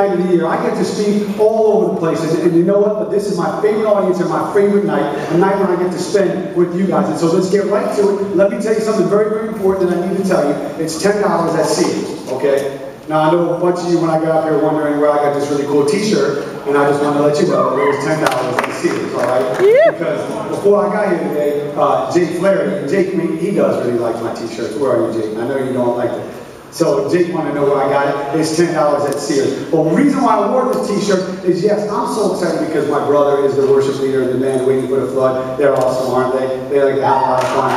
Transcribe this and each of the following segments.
night of the year. I get to speak all over the place, and you know what? But this is my favorite audience and my favorite night, a night when I get to spend with you guys. And so let's get right to it. Let me tell you something very, very important that I need to tell you. It's $10 at Sears, okay? Now, I know a bunch of you, when I got up here, wondering where I got this really cool t-shirt, and I just want to let you know it was $10 at Sears, all right? Yeah. Because before I got here today, Jake Flaherty, Jake, he does really like my t-shirts. Where are you, Jake? I know you don't like them. So Jake wanted to know where I got it. It's $10 at Sears. Well, the reason why I wore this t-shirt is, yes, I'm so excited because my brother is the worship leader in the band Waiting for the Flood. They're awesome, aren't they? They like to have a lot of fun.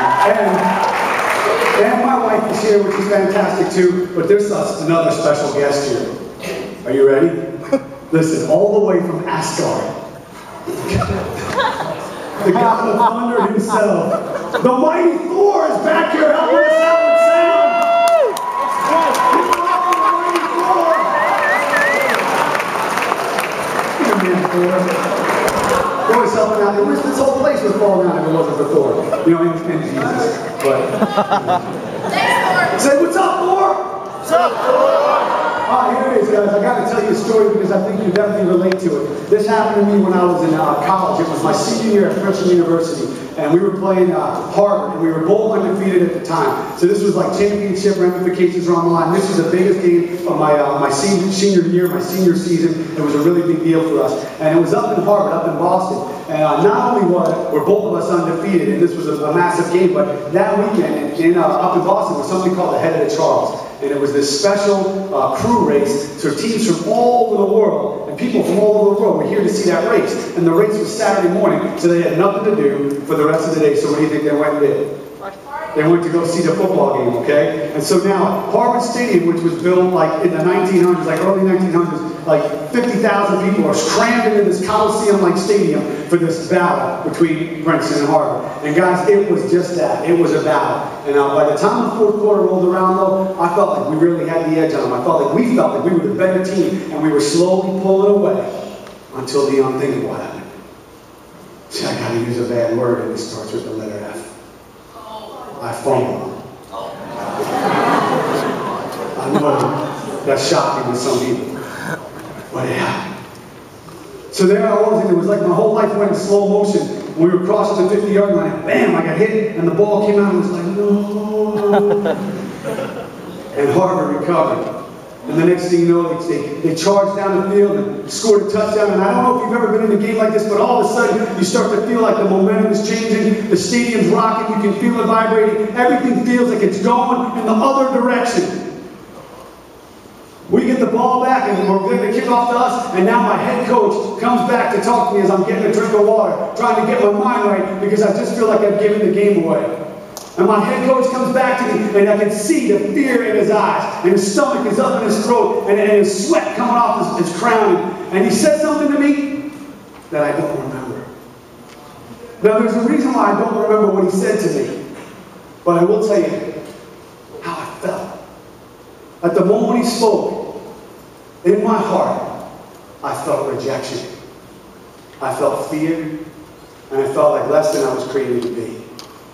And my wife is here, which is fantastic too, but there's another special guest here. Are you ready? Listen, all the way from Asgard. The God of thunder himself. The mighty Thor is back here helping us out with sound. Thor is helping out. This whole place would fall down if it wasn't for Thor. You know, and Jesus. But say, what's up, Thor? What's up, Thor? Here it is, guys. I got to tell you a story because I think you definitely relate to it. This happened to me when I was in college. It was my senior year at Princeton University, and we were playing Harvard, and we were both undefeated at the time. So this was like championship ramifications were on the line. This was the biggest game of my senior year, my senior season. It was a really big deal for us, and it was up in Harvard, up in Boston. And not only were both of us undefeated, and this was a massive game, but that weekend up in Boston was something called the Head of the Charles. And it was this special crew race, so teams from all over the world, and people from all over the world were here to see that race. And the race was Saturday morning, so they had nothing to do for the rest of the day. So what do you think they went and did? They went to go see the football game, okay? And so now, Harvard Stadium, which was built like in the 1900s, like early 1900s, like 50,000 people are crammed into this Coliseum-like stadium for this battle between Princeton and Harvard. And guys, it was just that. It was a battle. And by the time the fourth quarter rolled around, though, I felt like we really had the edge on them. I felt like we were the better team, and we were slowly pulling away until the unthinkable happened. See, I gotta use a bad word, and it starts with the letter F. I fumbled. I know that's shocking to some people, but it happened. So there I was, and it was like my whole life went in slow motion. We were crossing the 50-yard line, bam, I got hit, and the ball came out, and it was like, no. And Harvard recovered. And the next thing you know, they charged down the field and scored a touchdown. And I don't know if you've ever been in a game like this, but all of a sudden, you start to feel like the momentum is changing, the stadium's rocking, you can feel it vibrating, everything feels like it's going in the other direction. We get the ball back, and we're going to kick off to us, and now my head coach comes back to talk to me as I'm getting a drink of water, trying to get my mind right, because I just feel like I've given the game away. And my head coach comes back to me, and I can see the fear in his eyes, and his stomach is up in his throat, and his sweat coming off his crown. And he said something to me that I don't remember. Now, there's a reason why I don't remember what he said to me, but I will tell you how I felt. At the moment he spoke, in my heart, I felt rejection. I felt fear, and I felt like less than I was created to be.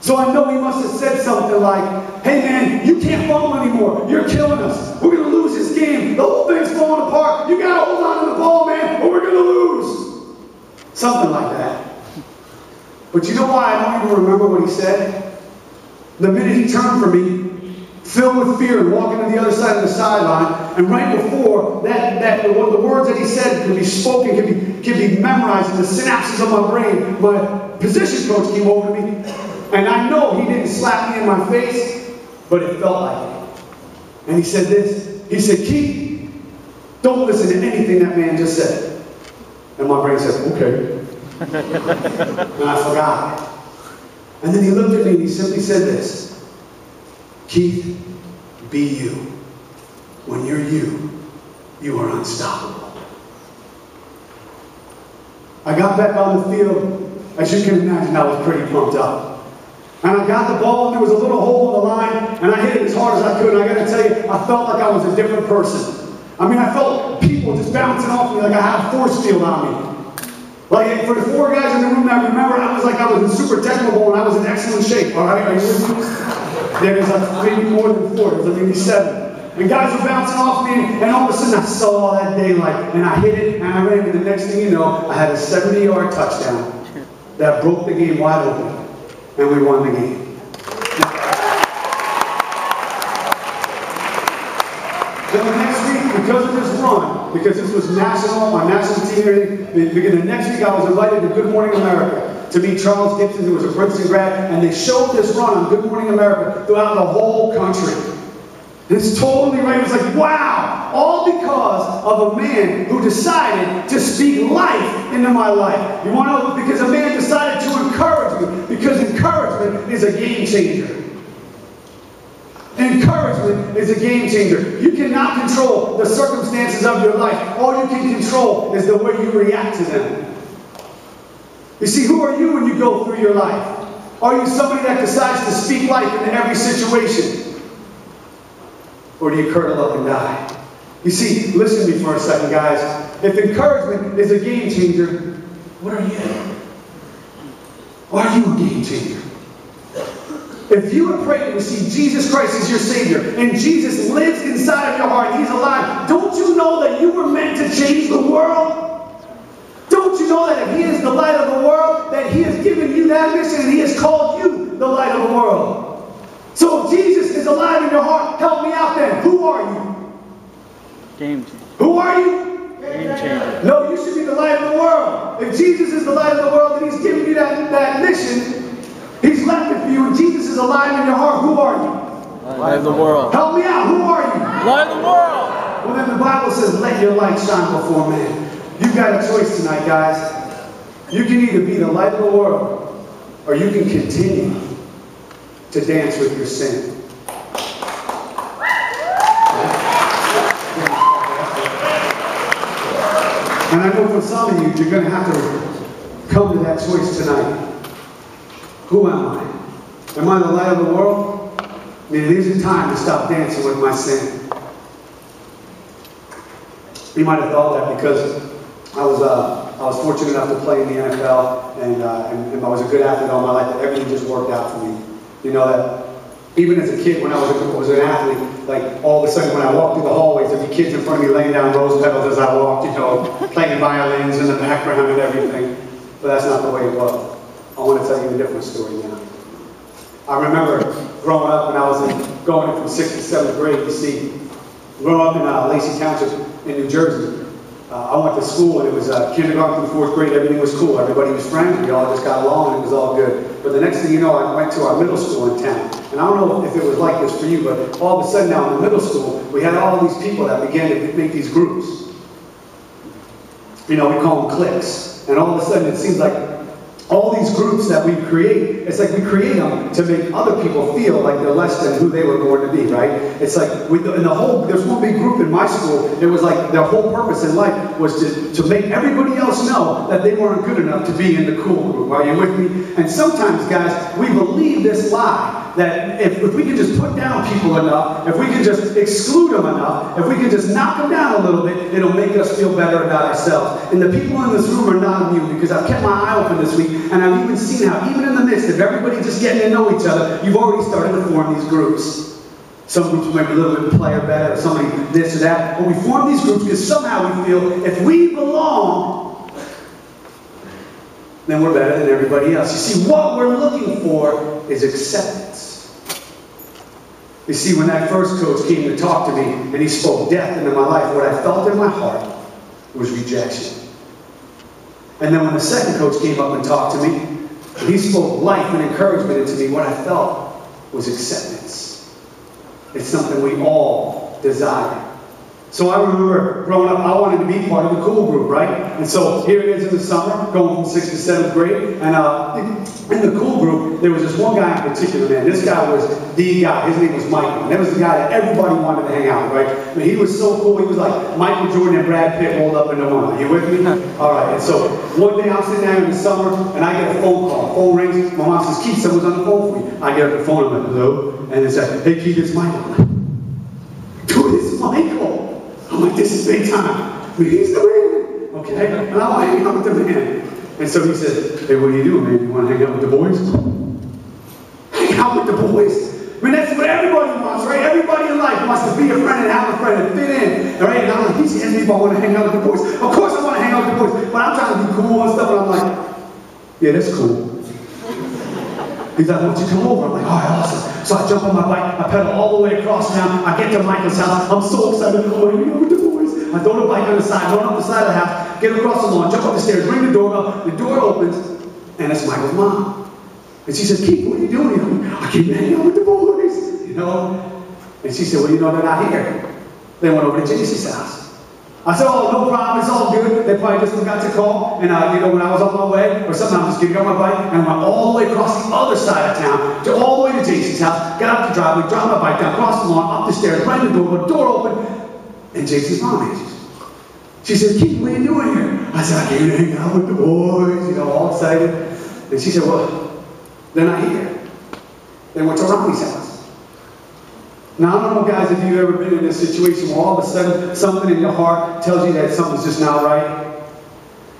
So I know he must have said something like, hey man, you can't fumble anymore. You're killing us. We're going to lose this game. The whole thing's falling apart. You got to hold on to the ball, man, or we're going to lose. Something like that. But you know why I don't even remember what he said? The minute he turned for me, filled with fear and walking to the other side of the sideline, and right before the words that he said could be spoken, could be memorized in the synapses of my brain, my position coach came over to me. And I know he didn't slap me in my face, but it felt like it. And he said this. He said, Keith, don't listen to anything that man just said. And my brain said, okay. And I forgot. And then he looked at me and he simply said this. Keith, be you. When you're you, you are unstoppable. I got back on the field. As you can imagine, I was pretty pumped up. And I got the ball, and there was a little hole in the line, and I hit it as hard as I could, and I got to tell you, I felt like I was a different person. I mean, I felt people just bouncing off me like I had a force field on me. Like, for the 4 guys in the room that remember, I was like I was in super technical, and I was in excellent shape, all right? Are you with me? There's like maybe more than 4, there's like maybe 7. And guys were bouncing off me, and all of a sudden I saw all that daylight, and I hit it, and I ran, and the next thing you know, I had a 70-yard touchdown that broke the game wide open, and we won the game. Then the next week, because of this run, because this was national, on national TV, the next week I was invited to Good Morning America to meet Charles Gibson, who was a Princeton grad, and they showed this run on Good Morning America throughout the whole country. It's totally right. It was like, wow, all because of a man who decided to speak life into my life. You want to know? Because a man decided to encourage me, because encouragement is a game changer. Encouragement is a game changer. You cannot control the circumstances of your life. All you can control is the way you react to them. You see, who are you when you go through your life? Are you somebody that decides to speak life into every situation? Or do you curdle up and die? You see, listen to me for a second, guys. If encouragement is a game changer, what are you? Are you a game changer? If you would pray to receive Jesus Christ as your Savior, and Jesus lives inside of your heart, He's alive, don't you know that you were meant to change the world? Don't you know that if He is the light of the world, that He has given you that mission, and He has called you the light of the world? So if Jesus is alive in your heart, help me out then. Who are you? Game changer. Who are you? Game changer. No, you should be the light of the world. If Jesus is the light of the world and He's given you that mission, He's left it for you, and Jesus is alive in your heart. Who are you? Light of the world. Help me out. Who are you? Light of the world. Well, then the Bible says, let your light shine before men. You've got a choice tonight, guys. You can either be the light of the world, or you can continue to dance with your sin. And I know for some of you, you're going to have to come to that choice tonight. Who am I? Am I the light of the world? I mean, it isn't time to stop dancing with my sin. You might have thought that because I was fortunate enough to play in the NFL, and I was a good athlete all my life, that everything just worked out for me. You know that even as a kid, when I was an athlete, like all of a sudden when I walked through the hallways, there'd be kids in front of me laying down rose petals as I walked, you know, playing violins in the background and everything. But that's not the way it was. I want to tell you a different story now. I remember growing up when I was going from 6th to 7th grade, you see, growing up in Lacey Township in New Jersey. I went to school, and it was kindergarten through 4th grade. Everything was cool. Everybody was friends. We all just got along, and it was all good. But the next thing you know, I went to our middle school in town. And I don't know if it was like this for you, but all of a sudden now in the middle school, we had all these people that began to make these groups. You know, we call them cliques. And all of a sudden, it seems like all these groups that we create, it's like we create them to make other people feel like they're less than who they were born to be, right? It's like, there's one big group in my school, it was like their whole purpose in life was to make everybody else know that they weren't good enough to be in the cool group. Are you with me? And sometimes, guys, we believe this lie, that if we can just put down people enough, if we can just exclude them enough, if we can just knock them down a little bit, it'll make us feel better about ourselves. And the people in this room are not immune, because I've kept my eye open this week, and I've even seen how, even in the midst of everybody just getting to know each other, you've already started to form these groups. Some groups might be a little bit player better, or somebody this or that, but we form these groups because somehow we feel if we belong, then we're better than everybody else. You see, what we're looking for is acceptance. You see, when that first coach came to talk to me, and he spoke death into my life, what I felt in my heart was rejection. And then when the second coach came up and talked to me, and he spoke life and encouragement into me, what I felt was acceptance. It's something we all desire. So I remember growing up, I wanted to be part of the cool group, right? And so here it is in the summer, going from 6th to 7th grade, and in the cool group, there was this one guy in particular, man. This guy was the guy. His name was Michael. And that was the guy that everybody wanted to hang out with, right? I mean, he was so cool. He was like Michael Jordan and Brad Pitt rolled up into one. Are you with me? All right. And so one day I'm sitting there in the summer, and I get a phone call. Phone rings. My mom says, Keith, someone's on the phone for you. I get up the phone. I'm like, hello? And it's like, hey, Keith, it's Michael. I'm like, dude, it's Michael. I'm like, this is big time. I mean, he's the man. Okay? And I'm like, hang out with the man. And so he said, hey, what are you doing, man? You want to hang out with the boys? Hang out with the boys? I mean, that's what everybody wants, right? Everybody in life wants to be a friend and have a friend and fit in, right? And I'm like, he's asking me if I want to hang out with the boys. Of course I want to hang out with the boys, but I'm trying to be cool and stuff, and I'm like, yeah, that's cool. He's like, why don't you come over? I'm like, all right, awesome. So I jump on my bike, I pedal all the way across town, I get to Michael's house, I'm so excited, I'm going to hang out with the boys. I throw the bike on the side, run up the side of the house, get across the lawn, jump up the stairs, ring the doorbell, the door opens, and it's Michael's mom. And she says, Keith, what are you doing here? I came to hang out with the boys, you know? And she said, well, you know, they're not here. They went over to Jason's house. I said, oh, no problem, it's all good. They probably just forgot to call. And, you know, when I was on my way, or something, I'm just getting on my bike, and I went all the way across the other side of town, all the way to Jason's house, got up the driveway, dropped my bike down, crossed the lawn, up the stairs, rang the door open, and Jason's mom answers. She says, Keith, what are you doing here? I said, I came to hang out with the boys, you know, all excited. And she said, well, they're not here. They went to Ronnie's house. Now, I don't know, guys, if you've ever been in this situation where all of a sudden something in your heart tells you that something's just not right.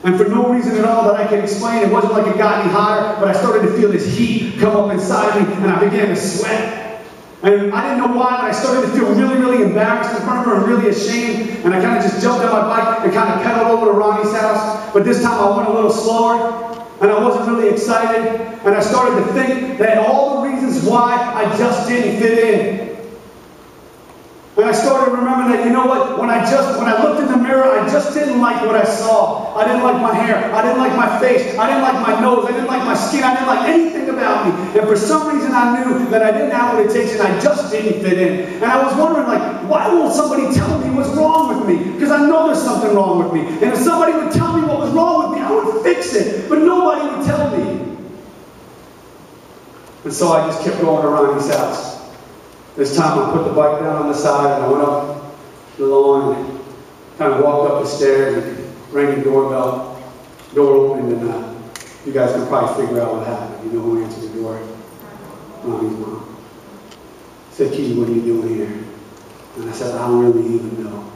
And for no reason at all that I can explain, it wasn't like it got any hotter, but I started to feel this heat come up inside me, and I began to sweat. And I didn't know why, but I started to feel really, really embarrassed in front of her and really ashamed. And I kind of just jumped on my bike and kind of pedaled over to Ronnie's house. But this time I went a little slower. And I wasn't really excited. And I started to think that all the reasons why I just didn't fit in. And I started to remember that, you know what, when I looked in the mirror, I just didn't like what I saw. I didn't like my hair. I didn't like my face. I didn't like my nose. I didn't like my skin. I didn't like anything about me. And for some reason I knew that I didn't have what it takes and I just didn't fit in. And I was wondering, like, why won't somebody tell me what's wrong with me? Because I know there's something wrong with me. And if somebody would tell me what was wrong with me, I would fix it. But nobody would tell me. And so I just kept going to Ronnie's house. This time I put the bike down on the side and I went up the lawn and kind of walked up the stairs and rang the doorbell. Door opened and you guys can probably figure out what happened. You know who answered the door? Mommy's mom. Said, Keith, what are you doing here? And I said, I don't really even know.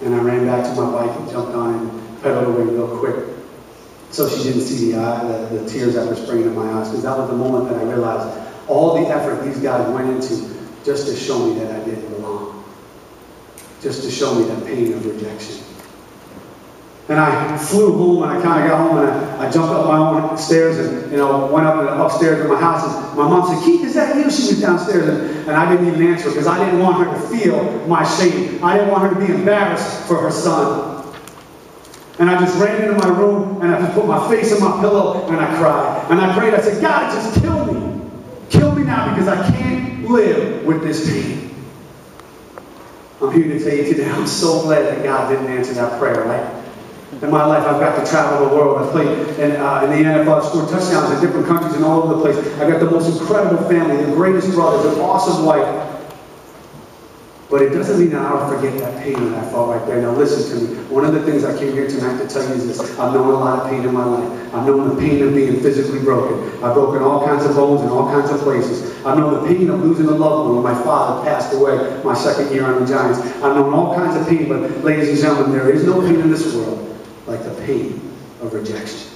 And I ran back to my bike and jumped on it and pedaled away real quick. So she didn't see the tears that were springing in my eyes, because that was the moment that I realized all the effort these guys went into just to show me that I didn't belong. Just to show me that pain of rejection. And I flew home, and I kind of got home, and I jumped up my own stairs and, you know, went upstairs to my house, and my mom said, Keith, is that you? She was downstairs, and I didn't even answer because I didn't want her to feel my shame. I didn't want her to be embarrassed for her son. And I just ran into my room, and I just put my face on my pillow, and I cried. And I prayed, I said, God, just kill me. Kill me now, because I can't live with this pain. I'm here to tell you today, I'm so glad that God didn't answer that prayer, right? In my life, I've got to travel the world. I played in the NFL, scored touchdowns in different countries and all over the place. I've got the most incredible family, the greatest brothers, an awesome wife. But it doesn't mean that I'll forget that pain that I felt right there. Now listen to me. One of the things I came here tonight to tell you is this. I've known a lot of pain in my life. I've known the pain of being physically broken. I've broken all kinds of bones in all kinds of places. I've known the pain of losing a loved one when my father passed away my second year on the Giants. I've known all kinds of pain, but ladies and gentlemen, there is no pain in this world like the pain of rejection.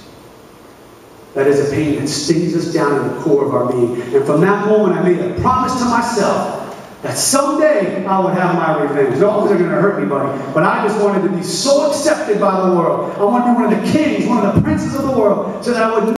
That is a pain that stings us down to the core of our being. And from that moment, I made a promise to myself that someday I would have my revenge. Not because they're going to hurt anybody, but I just wanted to be so accepted by the world. I wanted to be one of the kings, one of the princes of the world, so that I would